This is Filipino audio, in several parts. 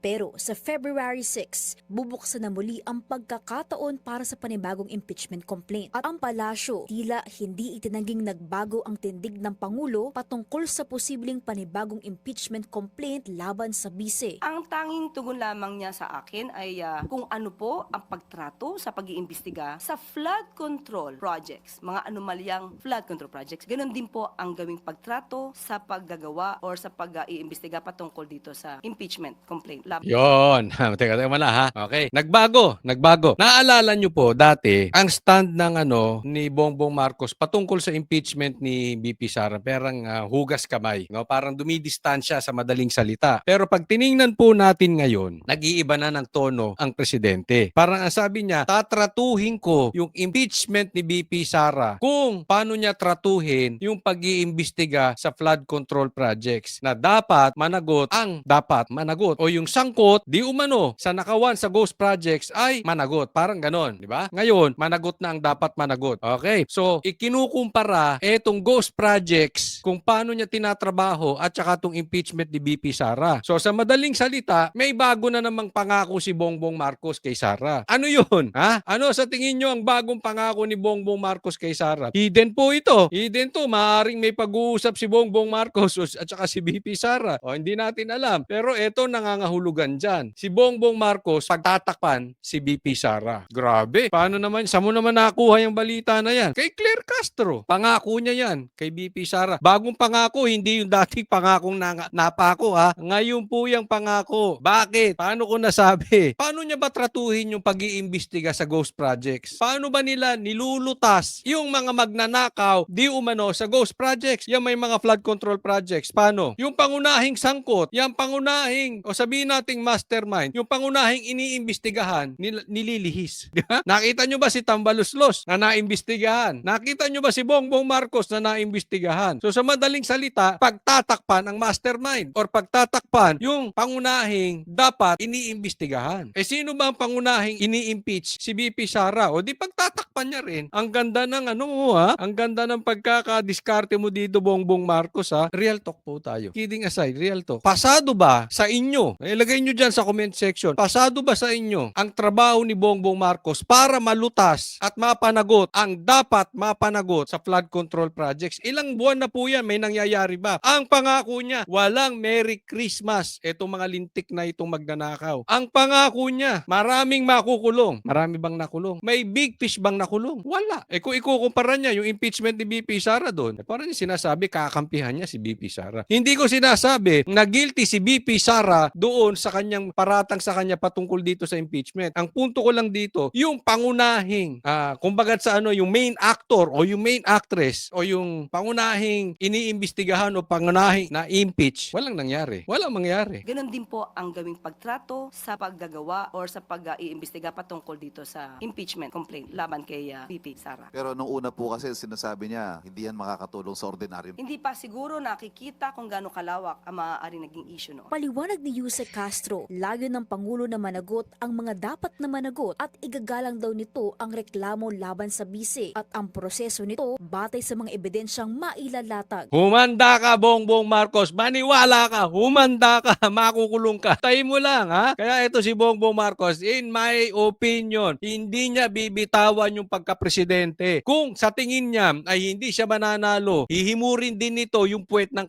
Pero sa February 6, bubuksan na muli ang pagkakataon para sa panibagong impeachment complaint. At ang palasyo, tila hindi itinangging nagbago ang tindig ng Pangulo patungkol sa posibleng panibagong impeachment complaint laban sa bise. Ang tanging tugon lamang niya sa akin ay kung ano po ang pagtrato sa pag-iimbestiga sa flood control projects, mga anomalyang flood control projects. Ganon din po ang gawing pagtrato sa paggagawa or sa pag-iimbestiga patungkol dito sa impeachment complaint. Yon. Teka muna ha. Okay. Nagbago. Naalala nyo po dati, ang stand ng ni Bongbong Marcos patungkol sa impeachment ni BP Sara, parang hugas kamay, no? Parang dumidistansya sa madaling salita. Pero pag tiningnan po natin ngayon, nag-iiba na ng tono ang presidente. Parang ang sabi niya, tatratuhin ko yung impeachment ni BP Sara kung paano niya tratuhin yung pag-iimbestiga sa flood control projects na dapat managot ang dapat managot o yung sangkot di umano sa nakawan sa ghost projects ay managot. Parang ganon, di ba? Ngayon, managot na ang dapat managot. Okay. So, ikinukumpara etong ghost projects kung paano niya tinatrabaho at saka itong impeachment ni BP Sara. So, sa madaling salita, may bago na namang pangako si Bongbong Marcos kay Sara. Ano yun? Ha? Ano sa tingin nyo ang bagong pangako ni Bongbong Marcos kay Sara? Hidden po ito. Hidden to. Maaaring may pag-uusap si Bongbong Marcos at saka si BP Sara. O, hindi natin alam. Pero eto nangangahulugan dyan. Si Bongbong Marcos, pagtatakpan si BP Sara. Grabe. Paano naman? Saan mo naman nakuha yung balita na yan? Kay Claire Castro. Pangako niya yan kay BP Sara. Bagong pangako, hindi yung dating pangakong napako ha. Ngayon po yung pangako. Bakit? Paano ko nasabi? Paano niya ba tratuhin yung pag-iimbestiga sa ghost projects? Paano ba nila nilulutas yung mga magnanakaw di umano sa ghost projects? Yung may mga flood control projects. Paano? Yung pangunahing sangkot, yung pangunahing, o sabihin nating mastermind, yung pangunahing iniimbestigahan, nililihis. Nakita nyo ba si Tambaluslos na naimbestigahan? Nakita nyo ba si Bongbong Marcos na naimbestigahan? So sa madaling salita, pagtatakpan ang mastermind or pagtatakpan yung pangunahing dapat iniimbestigahan. Eh sino ba ang pangunahing ini-impeach? Si BP Sara. O di pagtatakpan niya rin. Ang ganda ng ang ganda ng pagkakadiskarte mo dito, Bongbong Marcos ha. Real talk po tayo. Kidding aside, real talk. Pasado ba sa inyo? Ilagay nyo dyan sa comment section. Pasado ba sa inyo ang trabaho ni Bongbong Marcos para malutas at mapanagot ang dapat mapanagot sa flood control projects? Ilang buwan na po yan, may nangyayari ba? Ang pangako niya, walang Merry Christmas. Itong mga lintik na itong magnanakaw. Ang pangako niya, maraming makukulong. Marami bang nakulong? May big fish bang nakulong? Wala. Eh kung ikukumpara niya yung impeachment ni BP Sara doon, parang sinasabi kakampihan niya si BP Sara. Hindi ko sinasabi na guilty si BP Sara doon sa kanyang paratang sa kanya patungkol dito sa impeachment. Ang punto ko lang dito, yung pangunahing, kumbaga sa yung main actor o yung main actress o yung pangunahing iniimbestigahan o pangunahing na-impeach, walang nangyari. Walang mangyari. Ganon din po ang gawing pagtrato sa paggagawa or sa pag-iimbestiga patungkol dito sa impeachment complaint laban kay BP Sara. Pero nung una po kasi sinasabi niya, hindi yan makakatulong sa ordinaryo. Hindi pa siguro nakikita kung gaano kalawak ang maaaring naging issue noon. Paliwanag ni Yusek Castro, layo ng Pangulo na managot ang mga dapat na managot at igagalang daw nito ang reklamo laban sa bise at ang proseso nito batay sa mga ebidensyang mailalatag. Humanda ka, Bongbong Marcos. Maniwala ka. Humanda ka. Makukulong ka. Tayo mo lang, ha? Kaya ito si Bongbong Marcos, in my opinion, hindi niya bibitawan yung pagkapresidente. Kung sa tingin niya ay hindi siya mananalo, hihimurin din nito yung puwet ng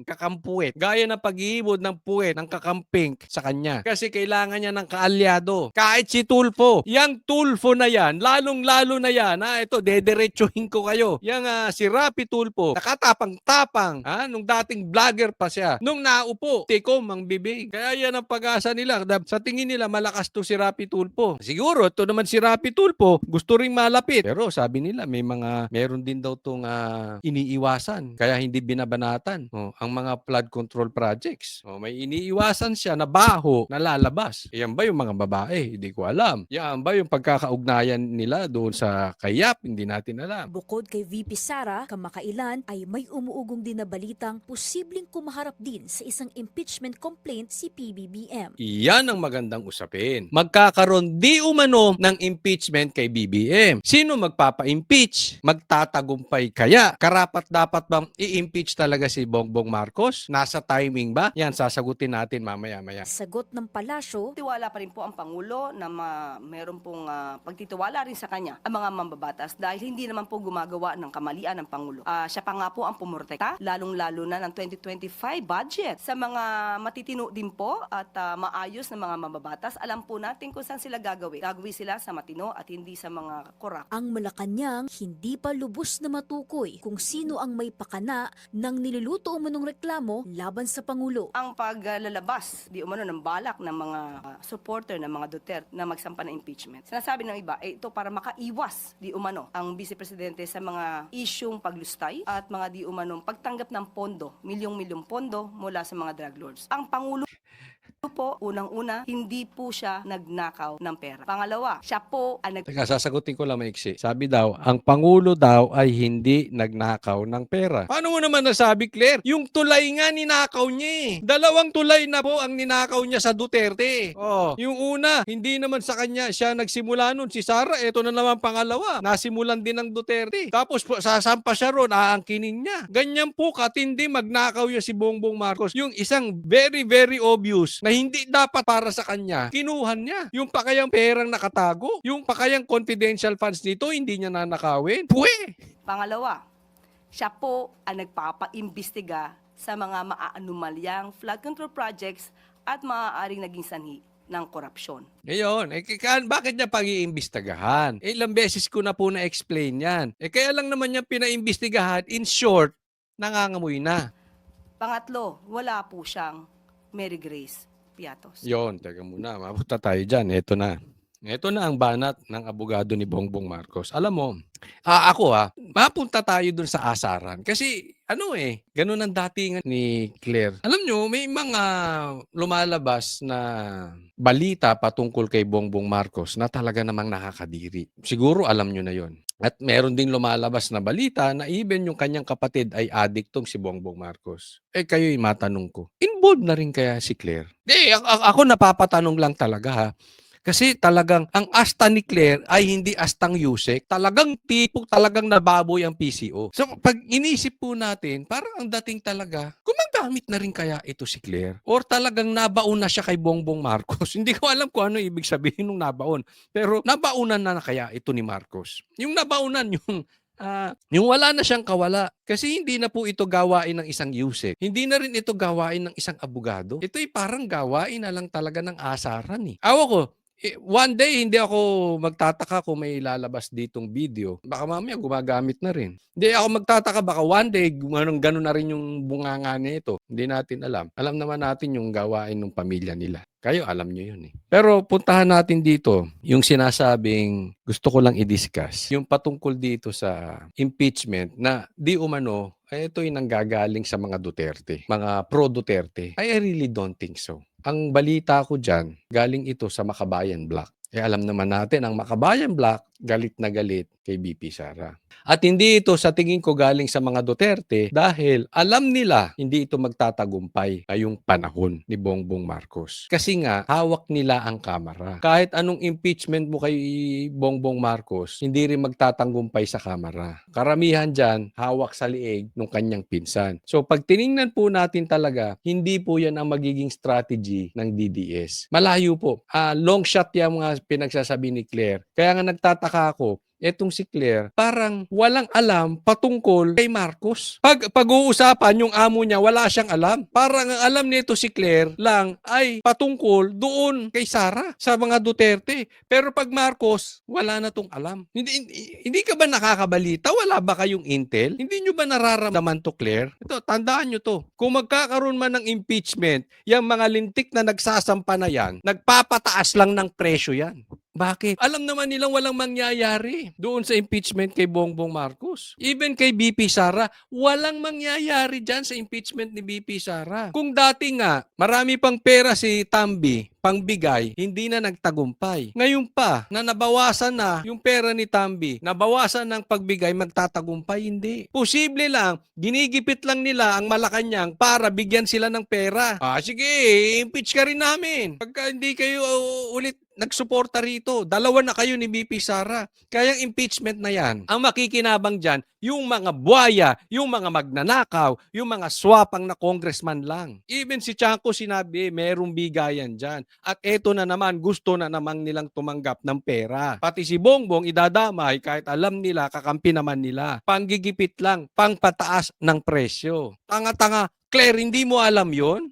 kakampuwet. Gaya ng paghihimod ng puwet ng kakamping sa kanya. Kasi kailangan niya ng kaalyado. Kahit si Tulfo. Yang Tulfo na yan, lalong-lalo na yan, ito, dederechohin ko kayo. Yang si Rapi Tulfo, nakatapang-tapang, nung dating vlogger pa siya. Nung naupo, tikom ang bibig. Kaya yan ang pag-asa nila. Sa tingin nila, malakas to si Rapi Tulfo. Siguro, ito naman si Rapi Tulfo, gusto ring malapit. Pero sabi nila, meron din daw tong iniiwasan. Kaya hindi binabanatan. Ang mga flood control projects. May iniiwasan siya na baho na lalabas. Yan ba yung mga babae? Hindi ko alam. Yan ba yung pagkakaugnayan nila doon sa kayap? Hindi natin alam. Bukod kay VP Sara, kamakailan ay may umuugong din na balitang posibleng kumaharap din sa isang impeachment complaint si PBBM. Iyan ang magandang usapin. Magkakaroon di umano ng impeachment kay BBM. Sino magpapa-impeach? Magtatagumpay kaya? Karapat dapat bang i-impeach talaga si Bongbong Marcos? Nasa timing ba? Yan, sasagutin natin mamaya. maya-maya. Sagot ng palasyo, Tiwala pa rin po ang Pangulo na meron pong pagtitiwala rin sa kanya ang mga mambabatas dahil hindi naman po gumagawa ng kamalian ng Pangulo. Siya pa nga po ang pumurtekta, lalong-lalo na ng 2025 budget sa mga matitino din po at maayos na mga mambabatas. Alam po natin kung saan sila gagawin. Gagawin sila sa matino at hindi sa mga korap. ang Malacanang hindi pa lubos na matukoy kung sino ang may pakana ng niluluto umanong reklamo laban sa Pangulo. Ang paglalabas di umano ng balak ng mga supporter ng mga Duterte na magsampa ng impeachment. Sinasabi ng iba, ito para makaiwas di umano ang Vice Presidente sa mga isyung paglustay at mga di umanong pagtanggap ng pondo, milyong-milyong pondo mula sa mga drug lords. Ang Pangulo po, unang-una, hindi po siya nagnakaw ng pera. Pangalawa, siya po ang Teka, sasagutin ko lang maiksi. Sabi daw, ang Pangulo daw ay hindi nagnakaw ng pera. Paano mo naman nasabi, Claire? Yung tulay nga ninakaw niya eh. 2 tulay na po ang ninakaw niya sa Duterte. Oh, yung una, hindi naman sa kanya siya nagsimula nun. Si Sara, eto na naman pangalawa. Nasimulan din ng Duterte. Tapos po, sasampa siya ron, aangkinin niya. Ganyan po katindi magnakaw niya si Bongbong Marcos. Yung isang very, very obvious na hindi dapat para sa kanya, kinuhan niya. Yung pakayang perang nakatago, yung pakayang confidential funds nito, hindi niya nanakawin. Pwe! Pangalawa, siya po ang nagpapaimbestiga sa mga maaanumalyang flood control projects at maaaring naging sanhi ng korupsyon. Ngayon, bakit niya pag-iimbestigahan? Ilang beses ko na po na-explain yan. Kaya lang naman niya pinaimbestigahan, in short, nangangamoy na. Pangatlo, wala po siyang Mary Grace Piatos. Yon, teka muna, mapunta tayo dyan. Ito na. Ito na ang banat ng abogado ni Bongbong Marcos. Alam mo, mapunta tayo dun sa asaran. Kasi, ganun ang datingan ni Claire. Alam nyo, may mga lumalabas na balita patungkol kay Bongbong Marcos na talaga namang nakakadiri. Siguro alam nyo na yon. At meron ding lumalabas na balita na even yung kanyang kapatid ay addict si Bongbong Marcos. Kayo'y matanong ko, involved na rin kaya si Claire? Ako napapatanong lang talaga ha. Kasi talagang ang asta ni Claire ay hindi astang Yusek. Talagang talagang nababoy ang PCO. So pag inisip po natin, parang ang dating talaga, gumagamit na rin kaya ito si Claire? Or talagang nabaon na siya kay Bongbong Marcos? Hindi ko alam kung ano ibig sabihin ng nabaon. Pero nabaunan na kaya ito ni Marcos. Yung nabaunan, yung wala na siyang kawala. Kasi hindi na po ito gawain ng isang Yusek. Hindi na rin ito gawain ng isang abogado. Ito'y parang gawain na lang talaga ng asaran eh. Awa ko, one day, hindi ako magtataka kung may lalabas ditong video. Baka mamaya gumagamit na rin. Hindi ako magtataka, baka one day, ganun na rin yung bunganga nito. Hindi natin alam. Alam naman natin yung gawain ng pamilya nila. Kayo, alam nyo yun eh. Pero puntahan natin dito, yung sinasabing gusto ko lang i-discuss. Yung patungkol dito sa impeachment na di umano, ito'y nanggagaling sa mga Duterte, mga pro-Duterte. I really don't think so. Ang balita ko dyan, galing ito sa Makabayan Black. Alam naman natin, ang Makabayan Black, galit na galit kay BP Sara. At hindi ito sa tingin ko galing sa mga Duterte dahil alam nila hindi ito magtatagumpay ngayong panahon ni Bongbong Marcos. Kasi nga, hawak nila ang kamera. Kahit anong impeachment mo kay Bongbong Marcos, hindi rin magtatangumpay sa kamera. Karamihan dyan, hawak sa liig ng kanyang pinsan. So pag tiningnan po natin talaga, hindi po yan ang magiging strategy ng DDS. Malayo po. Long shot yung mga pinagsasabi ni Claire. Kaya nga nagtataka ako, etong si Claire, parang walang alam patungkol kay Marcos. Pag-uusapan yung amo niya, wala siyang alam. Parang ang alam nito si Claire lang ay patungkol doon kay Sara sa mga Duterte. Pero pag Marcos, wala na tong alam. Hindi ka ba nakakabalita? Wala ba kayong intel? Hindi nyo ba nararamdaman to, Claire? Ito, tandaan nyo to. Kung magkakaroon man ng impeachment, yung mga lintik na nagsasampa na yan, nagpapataas lang ng presyo yan. Bakit? Alam naman nilang walang mangyayari doon sa impeachment kay Bongbong Marcos. Even kay BP Sara, walang mangyayari dyan sa impeachment ni BP Sara. Kung dati nga, marami pang pera si Tambi, pangbigay, hindi na nagtagumpay. Ngayon pa, na nabawasan na yung pera ni Tambi, nabawasan ng pagbigay, magtatagumpay, hindi. Posible lang, ginigipit lang nila ang Malacanang para bigyan sila ng pera. Sige, impeach ka rin namin. Pagka hindi kayo ulit nagsuporta rito, 2 na kayo ni BP Sara. Kaya yung impeachment na yan, ang makikinabang dyan, yung mga buwaya, yung mga magnanakaw, yung mga swapang na congressman lang. Even si Chanco sinabi, merong bigayan dyan. At eto na naman, gusto na naman nilang tumanggap ng pera. Pati si Bongbong idadamay kahit alam nila, kakampi naman nila. Panggigipit lang, pangpataas ng presyo. Tanga-tanga, Claire, hindi mo alam yon?